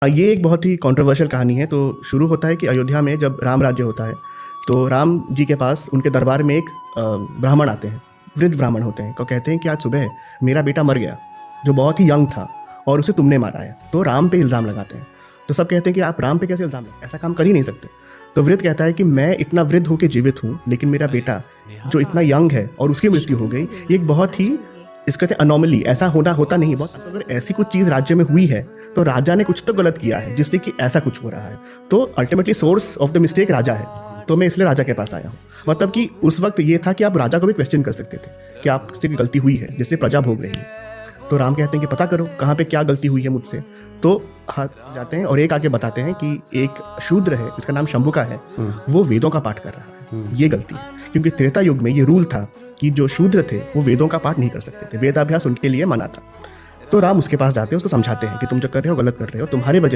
ये एक बहुत ही कंट्रोवर्शियल कहानी है। तो शुरू होता है कि अयोध्या में जब राम राज्य होता है तो राम जी के पास उनके दरबार में एक ब्राह्मण आते हैं, वृद्ध ब्राह्मण होते हैं, तो कहते हैं कि आज सुबह मेरा बेटा मर गया जो बहुत ही यंग था और उसे तुमने मारा है। तो राम पे इल्ज़ाम लगाते हैं। तो सब कहते हैं कि आप राम पे कैसे इल्ज़ाम लगाते, ऐसा काम कर ही नहीं सकते। तो वृद्ध कहता है कि मैं इतना वृद्ध होकर जीवित हूँ, लेकिन मेरा बेटा जो इतना यंग है और उसकी मृत्यु हो गई, ये एक बहुत ही इसको कहते हैं अनोमली, ऐसा होना होता नहीं बहुत। अगर ऐसी कुछ चीज़ राज्य में हुई है तो राजा ने कुछ तो गलत किया है जिससे कि ऐसा कुछ हो रहा है। तो ultimately source of the mistake Raja है, तो मैं इसलिए राजा के पास आया हूँ। मतलब कि उस वक्त ये था कि आप राजा को भी क्वेश्चन कर सकते थे कि आपसे कोई गलती हुई है जिससे प्रजा भोग रही है। तो राम कहते हैं कि पता करो कहाँ पे क्या गलती हुई है मुझसे। तो हाथ जाते हैं और एक आगे बताते हैं कि एक शूद्र है, इसका नाम शंभु का है, वो वेदों का पाठ कर रहा है। ये गलती है, क्योंकि त्रेता युग में ये रूल था कि जो शूद्र थे वो वेदों का पाठ नहीं कर सकते थे, वेदाभ्यास उनके लिए मना था। तो राम उसके पास जाते हैं, उसको समझाते हैं कि तुम जो कर रहे हो गलत कर रहे हो, तुम्हारे वजह